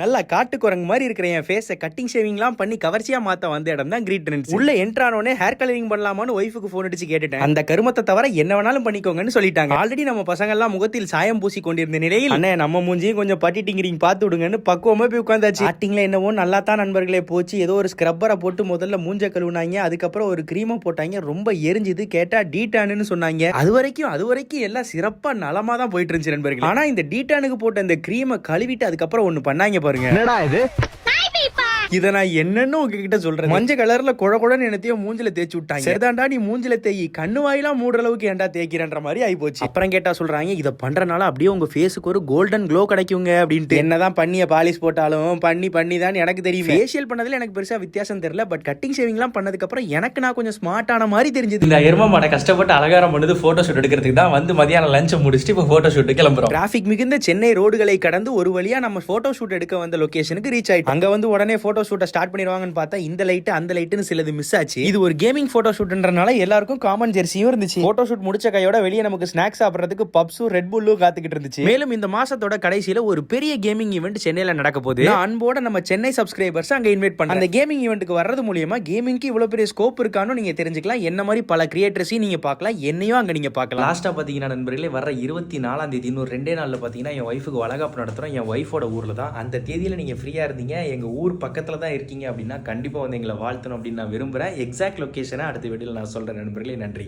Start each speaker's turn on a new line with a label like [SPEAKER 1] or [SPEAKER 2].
[SPEAKER 1] நல்லா காட்டு குரங்கு மாதிரி இருக்கிற என் ஃபேஸை கட்டிங் ஷேவிங்லாம் பண்ணி கவர்ச்சியா மாத்த வந்த இடம் தான் கிரீட் ட்ரெண்ட்ஸ். உள்ள என்ட்ரானோனே ஹேர் கலரிங் பண்ணலாமான்னு ஒய்ஃபுக்கு ஃபோன் அடிச்சு கேட்டுட்டேன். அந்த கருமத்தை தவிர என்ன வேணாலும் பண்ணிக்கோங்கன்னு சொல்லிட்டாங்க. ஆல்ரெடி நம்ம பசங்க எல்லாம் முகத்தில் சாயம் பூசி கொண்டிருந்த நிலையில் அண்ணே நம்ம மூஞ்சியும் கொஞ்சம் பட்டிட்டிங்கிறீங்க பார்த்து விடுங்கன்னு பக்குவமா போய் உட்காந்தாச்சு. ஸ்டார்டிங்ல என்னவோ நல்லா தான் நண்பர்களே போச்சு. ஏதோ ஒரு ஸ்க்ரப்பரை போட்டு முதல்ல மூஞ்ச கழுவுனாங்க, அதுக்கப்புறம் ஒரு கிரீமை போட்டாங்க, ரொம்ப எரிஞ்சுது. கேட்டா டீடான்னு சொன்னாங்க. அது வரைக்கும் எல்லாம் சிறப்பா நலமா தான் போயிட்டு இருந்துச்சு நண்பர்கள். ஆனா இந்த டீடானுக்கு போட்ட அந்த கிரீமை கழுவிட்டு அதுக்கப்புறம் ஒண்ணு பண்ணாங்க பாருங்க.
[SPEAKER 2] என்னடா இது?
[SPEAKER 1] இதை நான் என்னன்னு உங்ககிட்ட சொல்றேன். மஞ்சள் கலர்ல குழகுழன்னு என்னத்தையும் மூஞ்சில தேய்ச்சி விட்டாங்க. சரிதான்டா நீ மூஞ்சில தேய், கண்ணு வாயிலாம் மூடுற அளவுக்கு ஏன்டா தேய்க்கிறன்ற மாதிரி ஆயி போச்சு. அப்புறம் கேட்டா சொல்றாங்க இதை பண்றனால அப்படியே உங்க ஃபேஸுக்கு ஒரு கோல்டன் க்ளோ கிடைக்குங்க அப்படின்ட்டு. என்னதான் பண்ணிய பாலிஷ் போட்டாலும் பண்ணி தான் எனக்கு தெரியும். ஃபேஷியல் பண்ணதுல எனக்கு பெருசா வித்தியாசம் தெரியல. பட் கட்டிங் ஷேவிங்லாம் பண்ணதுக்கு அப்புறம் எனக்கு நான் கொஞ்சம் ஸ்மார்ட்டான மாதிரி தெரிஞ்சது.
[SPEAKER 3] இந்த எருமமான கஷ்டப்பட்டு அலங்காரம் பண்ணது போட்டோ ஷூட் எடுக்கிறதுக்கு தான் வந்து மதியானம் லஞ்ச் முடிச்சுட்டு இப்போ போட்டோ ஷூட் கிளம்புறோம்.
[SPEAKER 1] டிராபிக் மிகுந்த சென்னை ரோடுகளை கடந்து ஒரு வழியா நம்ம போட்டோ ஷூட் எடுக்க வந்த லொகேஷனுக்கு ரீச் ஆயிட்டோம். அங்க வந்து உடனே போட்டோ ஷூட்டை ஸ்டார்ட் பண்ணிடுவாங்கன்னு பார்த்தா இந்த லைட் அந்த லைட்னு சிலது மிஸ் ஆச்சு. இது ஒரு கேமிங் போட்டோ ஷூட்ன்றனால எல்லாருக்கும் காமன் ஜெர்சியும் இருந்துச்சு. போட்டோ ஷூட் முடிச்ச கையோட வெளியே நமக்கு ஸ்நாக்ஸ் சாப்பிடுறதுக்கு பப்ஸும் ரெட் புல்லும் காத்துக்கிட்டு இருந்துச்சு. மேலும் இந்த மாசத்தோட கடைசியில ஒரு பெரிய கேமிங் ஈவென்ட் சென்னையில நடக்க போகுது. அன்போட நம்ம சென்னை சப்ஸ்கிரைபர்ஸ் அங்க இன்வைட் பண்ண. அந்த கேமிங் ஈவென்ட்க்கு வர்றது மூலமா கேமிங்க்கு இவ்வளவு பெரிய ஸ்கோப் இருக்கான்னு நீங்க தெரிஞ்சுக்கலாம். என்ன மாதிரி பல கிரியேட்டர்ஸையும் நீங்க பார்க்கலாம், என்னையும் அங்க நீங்க பார்க்கலாம்.
[SPEAKER 3] லாஸ்டா பாத்தீங்கன்னா நண்பர்களே, வர 24ஆம் தேதி இன்னும் 2 நாள்ல பாத்தீங்கன்னா என் ஒய்ஃபுக்கு வளகாப்பு நடத்துறோம். என் ஒய்ஃபோட ஊர்ல தான். அந்த தேதியில நீங்க ஃப்ரீயா இருந்தீங்க, எங்க ஊர் பக்கத்துல தான் இருக்கீங்க அப்படின்னா கண்டிப்பா வந்து எங்களை வாழ்த்தணும் அப்படின்னு நான் விரும்புறேன். எக்ஸாக்ட் லொகேஷனை அடுத்த வீடியோல நான் சொல்றேன் நண்பர்களே. நன்றி.